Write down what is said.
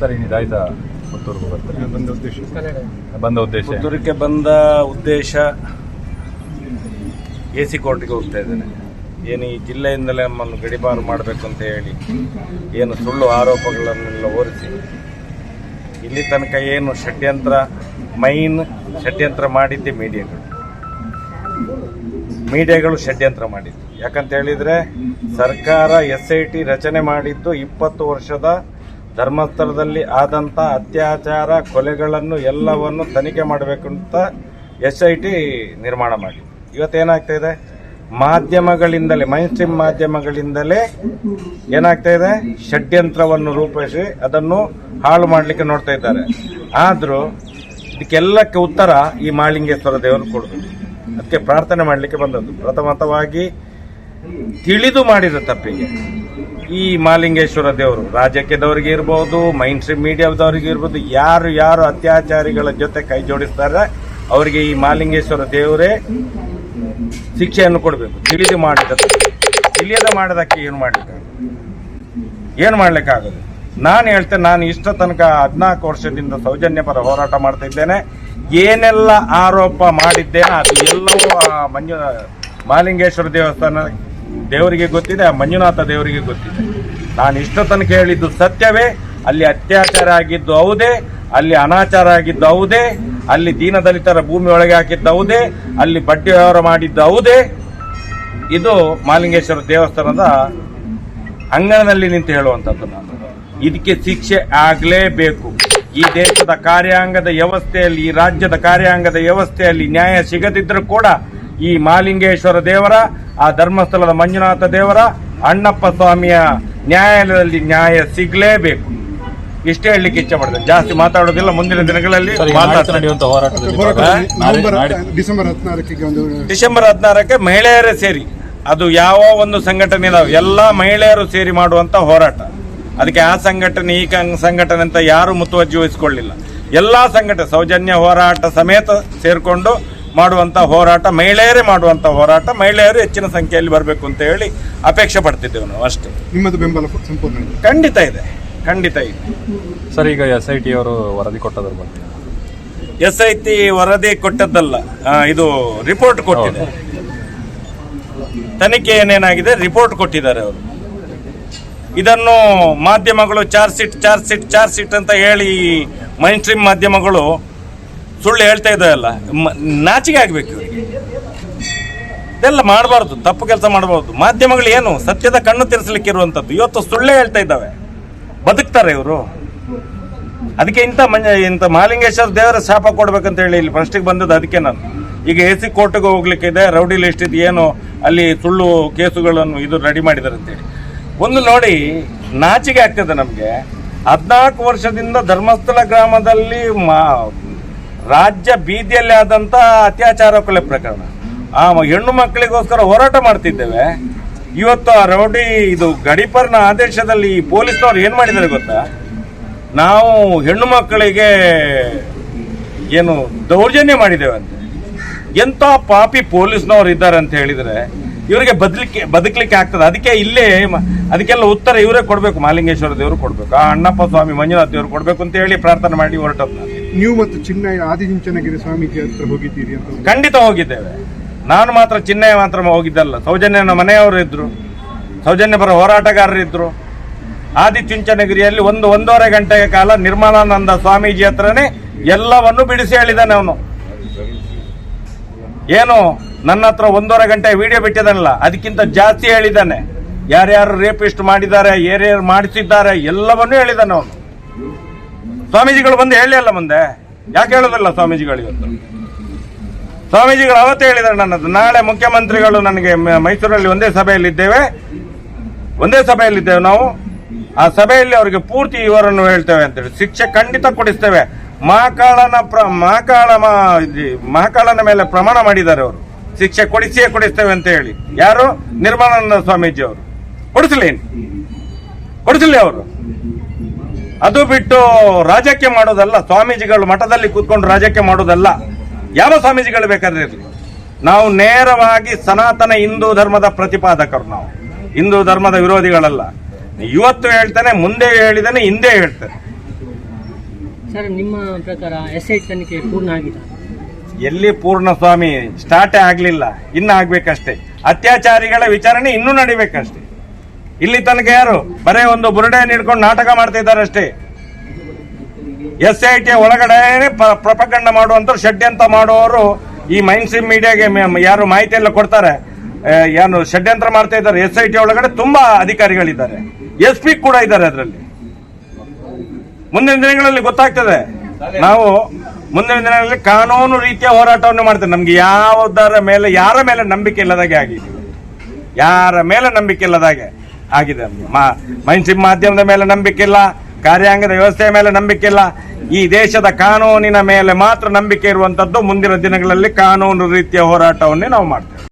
ಸರಿ, ನಿಧಾಯಿತ ಪುತ್ತೂರಿಗೆ ಬರ್ತಾರೆ. ಬಂದ ಉದ್ದೇಶ ಪುತ್ತೂರಿಗೆ ಬಂದ ಉದ್ದೇಶ AC ಕೋರ್ಟ್ಗೆ ಹೋಗ್ತಾ ಇದ್ದೇನೆ. ಏನು ಈ ಜಿಲ್ಲೆಯಿಂದಲೇ ನಮ್ಮನ್ನು ಗಡಿಪಾರು ಮಾಡಬೇಕು ಅಂತ ಹೇಳಿ ಏನು ಸುಳ್ಳು ಆರೋಪಗಳನ್ನೆಲ್ಲ ಹೊರಿಸಿ ಇಲ್ಲಿ ತನಕ ಏನು ಷಡ್ಯಂತ್ರ ಮಾಡಿದ್ದೆ ಮೀಡಿಯಾಗಳು ಷಡ್ಯಂತ್ರ ಮಾಡಿದ್ದು. ಯಾಕಂತ ಹೇಳಿದರೆ ಸರ್ಕಾರ SIT ರಚನೆ ಮಾಡಿದ್ದು 20 ವರ್ಷದ ಧರ್ಮಸ್ಥಳದಲ್ಲಿ ಆದಂಥ ಅತ್ಯಾಚಾರ ಕೊಲೆಗಳನ್ನು ಎಲ್ಲವನ್ನು ತನಿಖೆ ಮಾಡಬೇಕು ಅಂತ SIT ನಿರ್ಮಾಣ ಮಾಡಿದ್ದು. ಇವತ್ತೇನಾಗ್ತಾ ಇದೆ, ಮಾಧ್ಯಮಗಳಿಂದಲೇ ಮೈನ್ಸ್ಟ್ರೀಮ್ ಮಾಧ್ಯಮಗಳಿಂದಲೇ ಏನಾಗ್ತಾ ಇದೆ, ಷಡ್ಯಂತ್ರವನ್ನು ರೂಪಿಸಿ ಅದನ್ನು ಹಾಳು ಮಾಡಲಿಕ್ಕೆ ನೋಡ್ತಾ ಇದ್ದಾರೆ. ಆದರೂ ಇದಕ್ಕೆಲ್ಲಕ್ಕೆ ಉತ್ತರ ಈ ಮಹಾಲಿಂಗೇಶ್ವರ ದೇವರು ಕೊಡಬೇಕು. ಅದಕ್ಕೆ ಪ್ರಾರ್ಥನೆ ಮಾಡಲಿಕ್ಕೆ ಬಂದದ್ದು. ಪ್ರಥಮತವಾಗಿ ತಿಳಿದು ಮಾಡಿದ ತಪ್ಪಿಗೆ ಈ ಮಹಾಲಿಂಗೇಶ್ವರ ದೇವರು ರಾಜಕೀಯದವರಿಗೆ ಇರ್ಬೋದು, ಮೈನ್ಸ್ಟ್ರೀಮ್ ಮೀಡಿಯಾದವರಿಗೆ ಇರ್ಬೋದು, ಯಾರು ಅತ್ಯಾಚಾರಿಗಳ ಜೊತೆ ಕೈ ಜೋಡಿಸ್ತಾರೆ ಅವರಿಗೆ ಈ ಮಹಾಲಿಂಗೇಶ್ವರ ದೇವರೇ ಶಿಕ್ಷೆಯನ್ನು ಕೊಡಬೇಕು. ತಿಳಿದು ಮಾಡಿದ ತಿಳಿಯದ ಮಾಡಿದಕ್ಕೆ ಏನು ಮಾಡ್ಲಿಕ್ಕಾಗದು? ನಾನು ಹೇಳ್ತೇನೆ, ನಾನು ಇಷ್ಟ ತನಕ 14 ವರ್ಷದಿಂದ ಸೌಜನ್ಯ ಪರ ಹೋರಾಟ ಮಾಡ್ತಾ ಇದ್ದೇನೆ. ಏನೆಲ್ಲ ಆರೋಪ ಮಾಡಿದ್ದೇನೆ ಅದು ಎಲ್ಲವೂ ಮಹಾಲಿಂಗೇಶ್ವರ ದೇವರಿಗೆ ಗೊತ್ತಿದೆ, ಮಂಜುನಾಥ ದೇವರಿಗೆ ಗೊತ್ತಿದೆ. ನಾನು ಇಷ್ಟ ತನಕ ಹೇಳಿದ್ದು ಸತ್ಯವೇ. ಅಲ್ಲಿ ಅತ್ಯಾಚಾರ ಆಗಿದ್ದು ಹೌದೇ, ಅಲ್ಲಿ ಅನಾಚಾರ ಆಗಿದ್ದು ಹೌದೇ, ಅಲ್ಲಿ ದೀನದಲಿತರ ಭೂಮಿ ಒಳಗೆ ಹಾಕಿದ್ದು ಹೌದೇ, ಅಲ್ಲಿ ಬಡ್ಡಿ ವ್ಯವಹಾರ ಮಾಡಿದ್ದು ಹೌದೇ. ಇದು ಮಹಾಲಿಂಗೇಶ್ವರ ದೇವಸ್ಥಾನದ ಅಂಗಣದಲ್ಲಿ ನಿಂತು ಹೇಳುವಂಥದ್ದು. ನಾನು ಇದಕ್ಕೆ ಶಿಕ್ಷೆ ಆಗಲೇಬೇಕು. ಈ ದೇಶದ ಕಾರ್ಯಾಂಗದ ವ್ಯವಸ್ಥೆಯಲ್ಲಿ, ಈ ರಾಜ್ಯದ ಕಾರ್ಯಾಂಗದ ವ್ಯವಸ್ಥೆಯಲ್ಲಿ ನ್ಯಾಯ ಸಿಗದಿದ್ದರೂ ಕೂಡ ಈ ಮಹಾಲಿಂಗೇಶ್ವರ ದೇವರ, ಆ ಧರ್ಮಸ್ಥಳದ ಮಂಜುನಾಥ ದೇವರ, ಅಣ್ಣಪ್ಪ ಸ್ವಾಮಿಯ ನ್ಯಾಯಾಲಯದಲ್ಲಿ ನ್ಯಾಯ ಸಿಗಲೇಬೇಕು. ಇಷ್ಟೇ ಹೇಳಲಿಕ್ಕೆ ಇಚ್ಛೆ ಪಡ್ತೇನೆ. ಜಾಸ್ತಿ ಮಾತಾಡೋದಿಲ್ಲ. ಮುಂದಿನ ದಿನಗಳಲ್ಲಿ ಡಿಸೆಂಬರ್ 16ಕ್ಕೆ ಮಹಿಳೆಯರೇ ಸೇರಿ, ಅದು ಯಾವ ಒಂದು ಸಂಘಟನೆ ಇದಾವೆ ಎಲ್ಲ ಮಹಿಳೆಯರು ಸೇರಿ ಮಾಡುವಂತ ಹೋರಾಟ. ಅದಕ್ಕೆ ಆ ಸಂಘಟನೆ ಈ ಸಂಘಟನೆ ಅಂತ ಯಾರು ಮುತುವರ್ಜಿ ವಹಿಸಿಕೊಳ್ಳಿಲ್ಲ. ಎಲ್ಲಾ ಸಂಘಟನೆ ಸೌಜನ್ಯ ಹೋರಾಟ ಸಮೇತ ಸೇರ್ಕೊಂಡು ಮಾಡುವಂತ ಹೋರಾಟ, ಮಹಿಳೆಯರೇ ಮಾಡುವಂತ ಹೋರಾಟ, ಮಹಿಳೆಯರು ಹೆಚ್ಚಿನ ಸಂಖ್ಯೆಯಲ್ಲಿ ಬರಬೇಕು ಅಂತ ಹೇಳಿ ಅಪೇಕ್ಷೆ ಪಡ್ತಿದ್ದೇವೆ ನಾವು. ಅಷ್ಟೇ. ನಿಮ್ಮದು ಬೆಂಬಲ ಸಂಪೂರ್ಣ ಖಂಡಿತ ಇದೆ. ಸರ್, ಈಗ SIT ಅವರು ವರದಿ ಕೊಟ್ಟದ್ರ ಬಗ್ಗೆ SIT ವರದಿ ಕೊಟ್ಟದ್ದಲ್ಲ, ಇದು ರಿಪೋರ್ಟ್ ಕೊಟ್ಟಿದೆ. ತನಿಖೆ ಏನೇನಾಗಿದೆ ರಿಪೋರ್ಟ್ ಕೊಟ್ಟಿದ್ದಾರೆ ಅವರು. ಇದನ್ನು ಮಾಧ್ಯಮಗಳು ಚಾರ್ಜ್ ಶೀಟ್ ಅಂತ ಹೇಳಿ ಮೈನ್ ಸ್ಟ್ರೀಮ್ ಮಾಧ್ಯಮಗಳು ಸುಳ್ಳು ಹೇಳ್ತಾ ಇದ್ದಾರಲ್ಲ, ನಾಚಿಕೆ ಆಗ್ಬೇಕು ಇವರಿಗೆ. ಇದೆಲ್ಲ ಮಾಡಬಾರ್ದು, ತಪ್ಪು ಕೆಲಸ ಮಾಡಬಾರ್ದು. ಮಾಧ್ಯಮಗಳು ಏನು ಸತ್ಯದ ಕಣ್ಣು ತಿರ್ಸಲಿಕ್ಕೆ ಇರುವಂತದ್ದು. ಇವತ್ತು ಸುಳ್ಳೇ ಹೇಳ್ತಾ ಇದ್ದಾವೆ, ಬದುಕ್ತಾರೆ ಇವರು. ಅದಕ್ಕೆ ಇಂಥ ಮಹಾಲಿಂಗೇಶ್ವರ ದೇವರ ಶಾಪ ಕೊಡ್ಬೇಕಂತ ಹೇಳಿ ಇಲ್ಲಿ ಫಸ್ಟಿಗೆ ಬಂದದ್ದು. ಅದಕ್ಕೆ ನಾನು ಈಗ AC ಕೋರ್ಟ್ಗೆ ಹೋಗ್ಲಿಕ್ಕೆ ಇದೆ, ರೌಡಿ ಲಿಸ್ಟ್ ಇದು ಏನು ಅಲ್ಲಿ ಸುಳ್ಳು ಕೇಸುಗಳನ್ನು ಇದು ರೆಡಿ ಮಾಡಿದ್ದಾರೆ ಅಂತೇಳಿ. ಒಂದು ನೋಡಿ, ನಾಚಿಕೆ ಆಗ್ತದೆ ನಮಗೆ. 14 ವರ್ಷದಿಂದ ಧರ್ಮಸ್ಥಳ ಗ್ರಾಮದಲ್ಲಿ ರಾಜ್ಯ ಬೀದಿಯಲ್ಲಿ ಆದಂತ ಅತ್ಯಾಚಾರ ಕೊಲೆ ಪ್ರಕರಣ, ಆ ಹೆಣ್ಣು ಮಕ್ಕಳಿಗೋಸ್ಕರ ಹೋರಾಟ ಮಾಡ್ತಿದ್ದೇವೆ. ಇವತ್ತು ಆ ರೌಡಿ ಇದು ಗಡಿಪಾರಿನ ಆದೇಶದಲ್ಲಿ ಪೊಲೀಸ್ನವ್ರು ಏನ್ ಮಾಡಿದ್ದಾರೆ ಗೊತ್ತಾ? ನಾವು ಹೆಣ್ಣು ಮಕ್ಕಳಿಗೆ ಏನು ದೌರ್ಜನ್ಯ ಮಾಡಿದ್ದೇವೆ ಅಂತ. ಎಂತ ಪಾಪಿ ಪೊಲೀಸ್ನವ್ರು ಇದ್ದಾರೆ ಅಂತ ಹೇಳಿದ್ರೆ ಇವರಿಗೆ ಬದುಕಲಿಕ್ಕೆ ಆಗ್ತದೆ. ಅದಕ್ಕೆ ಇಲ್ಲೇ ಅದಕ್ಕೆಲ್ಲ ಉತ್ತರ ಇವರೇ ಕೊಡ್ಬೇಕು, ಮಹಾಲಿಂಗೇಶ್ವರ ದೇವರು ಕೊಡ್ಬೇಕು, ಆ ಅಣ್ಣಪ್ಪ ಸ್ವಾಮಿ ಮಂಜುನಾಥ ದೇವರು ಕೊಡ್ಬೇಕು ಅಂತ ಹೇಳಿ ಪ್ರಾರ್ಥನೆ ಮಾಡಿ ಹೊರಟದ್ದು. ನೀವು ಮತ್ತು ಆದಿಚುಂಚನಗಿರಿ ಸ್ವಾಮೀಜಿ ಹತ್ರ ಹೋಗಿದ್ದೀರಿ ಅಂತ? ಖಂಡಿತ ಹೋಗಿದ್ದೇವೆ. ನಾನು ಮಾತ್ರ ಚಿನ್ನಯ್ಯ ಮಾತ್ರ ಹೋಗಿದ್ದಲ್ಲ, ಸೌಜನ್ಯನ ಮನೆಯವರು ಇದ್ರು, ಸೌಜನ್ಯ ಪರ ಹೋರಾಟಗಾರರಿದ್ರು. ಆದಿಚುಂಚನಗಿರಿಯಲ್ಲಿ 1.5 ಗಂಟೆಯ ಕಾಲ ನಿರ್ಮಲಾನಂದ ಸ್ವಾಮೀಜಿ ಹತ್ರನೇ ಎಲ್ಲವನ್ನು ಬಿಡಿಸಿ ಹೇಳಿದ್ದಾನೆ ಅವನು. ಏನು ನನ್ನ ಹತ್ರ 1.5 ಗಂಟೆ ವಿಡಿಯೋ ಬಿಟ್ಟಿದ್ದಾನಲ್ಲ, ಅದಕ್ಕಿಂತ ಜಾಸ್ತಿ ಹೇಳಿದ್ದಾನೆ. ಯಾರ್ಯಾರು ರೇಪಿಸ್ಟ್ ಮಾಡಿದ್ದಾರೆ, ಯಾರ್ಯಾರು ಮಾಡಿಸಿದ್ದಾರೆ ಎಲ್ಲವನ್ನೂ ಹೇಳಿದ್ದಾನೆ ಅವನು. ಸ್ವಾಮೀಜಿಗಳು ಬಂದು ಹೇಳಿ ಅಲ್ಲ, ಮುಂದೆ ಯಾಕೆ ಹೇಳೋದಿಲ್ಲ ಸ್ವಾಮೀಜಿಗಳು? ಇವತ್ತು ಸ್ವಾಮೀಜಿಗಳು ಅವತ್ತೇ ಹೇಳಿದ್ದಾರೆ ನನ್ನದು. ನಾಳೆ ಮುಖ್ಯಮಂತ್ರಿಗಳು ನನಗೆ ಮೈಸೂರಲ್ಲಿ ಒಂದೇ ಸಭೆಯಲ್ಲಿದ್ದೇವೆ ನಾವು. ಆ ಸಭೆಯಲ್ಲಿ ಅವರಿಗೆ ಪೂರ್ತಿ ವಿವರನ್ನು ಹೇಳ್ತೇವೆ ಅಂತೇಳಿ. ಶಿಕ್ಷೆ ಖಂಡಿತ ಕೊಡಿಸ್ತೇವೆ. ಮಹಾಕಾಳನ ಮೇಲೆ ಪ್ರಮಾಣ ಮಾಡಿದ್ದಾರೆ ಅವರು, ಶಿಕ್ಷೆ ಕೊಡಿಸ್ತೇವೆ ಅಂತ ಹೇಳಿ. ಯಾರು? ನಿರ್ಮಲಾನಂದ ಸ್ವಾಮೀಜಿ ಅವರು. ಕೊಡಿಸಲಿ ಅವರು. ಅದು ಬಿಟ್ಟು ರಾಜಕೀಯ ಮಾಡೋದಲ್ಲ. ಸ್ವಾಮೀಜಿಗಳು ಮಠದಲ್ಲಿ ಕೂತ್ಕೊಂಡು ರಾಜಕೀಯ ಮಾಡೋದಲ್ಲ. ಯಾವ ಸ್ವಾಮೀಜಿಗಳು ಬೇಕಾದ್ರೆ ಇರಲಿ. ನಾವು ನೇರವಾಗಿ ಸನಾತನ ಹಿಂದೂ ಧರ್ಮದ ಪ್ರತಿಪಾದಕರು. ನಾವು ಹಿಂದೂ ಧರ್ಮದ ವಿರೋಧಿಗಳಲ್ಲ. ಇವತ್ತು ಹೇಳ್ತಾನೆ, ಮುಂದೆ ಹೇಳಿದಾನೆ, ಹಿಂದೆ ಹೇಳ್ತಾನೆ. ಸರ್, ನಿಮ್ಮ ಪ್ರಕಾರ SIT ತನಿಖೆ ಪೂರ್ಣ ಆಗಿದೆ? ಎಲ್ಲಿ ಪೂರ್ಣ ಸ್ವಾಮಿ, ಸ್ಟಾರ್ಟೇ ಆಗ್ಲಿಲ್ಲ, ಇನ್ನು ಆಗ್ಬೇಕಷ್ಟೇ. ಅತ್ಯಾಚಾರಿಗಳ ವಿಚಾರಣೆ ಇನ್ನೂ ನಡಿಬೇಕಷ್ಟೇ. ಇಲ್ಲಿ ತನಕ ಯಾರು ಬರೇ ಒಂದು ಬುರುಡೆಯನ್ನು ಹಿಡ್ಕೊಂಡು ನಾಟಕ ಮಾಡ್ತಾ ಇದ್ದಾರೆ ಅಷ್ಟೇ. SIT ಒಳಗಡೆ ಪ್ರಪಕಂಡ ಮಾಡುವಂತ ಷಡ್ಯಂತ್ರ ಮಾಡುವವರು ಈ ಮೈನ್ ಸ್ಟ್ರೀಮ್ ಮೀಡಿಯಾಗೆ ಯಾರು ಮಾಹಿತಿ ಎಲ್ಲ ಕೊಡ್ತಾರೆ, ಏನು ಷಡ್ಯಂತ್ರ ಮಾಡ್ತಾ ಇದ್ದಾರೆ. SIT ಒಳಗಡೆ ತುಂಬಾ ಅಧಿಕಾರಿಗಳಿದ್ದಾರೆ, SP ಕೂಡ ಇದ್ದಾರೆ ಅದರಲ್ಲಿ. ಮುಂದಿನ ದಿನಗಳಲ್ಲಿ ಗೊತ್ತಾಗ್ತದೆ. ನಾವು ಮುಂದಿನ ದಿನಗಳಲ್ಲಿ ಕಾನೂನು ರೀತಿಯ ಹೋರಾಟವನ್ನು ಮಾಡ್ತೇವೆ. ನಮ್ಗೆ ಯಾರ ಮೇಲೆ ನಂಬಿಕೆ ಇಲ್ಲದಾಗೆ ಆಗಿದೆ, ಯಾರ ಮೇಲೆ ನಂಬಿಕೆ ಇಲ್ಲದಾಗೆ ಆಗಿದೆ. ಮೈನ್ ಸ್ಟ್ರೀಮ್ ಮಾಧ್ಯಮದ ಮೇಲೆ ನಂಬಿಕೆ ಇಲ್ಲ, ಕಾರ್ಯಾಂಗದ ವ್ಯವಸ್ಥೆಯ ಮೇಲೆ ನಂಬಿಕೆ ಇಲ್ಲ. ಈ ದೇಶದ ಕಾನೂನಿನ ಮೇಲೆ ಮಾತ್ರ ನಂಬಿಕೆ ಇರುವಂತದ್ದು. ಮುಂದಿನ ದಿನಗಳಲ್ಲಿ ಕಾನೂನು ರೀತಿಯ ಹೋರಾಟವನ್ನೇ ನಾವು ಮಾಡ್ತೇವೆ.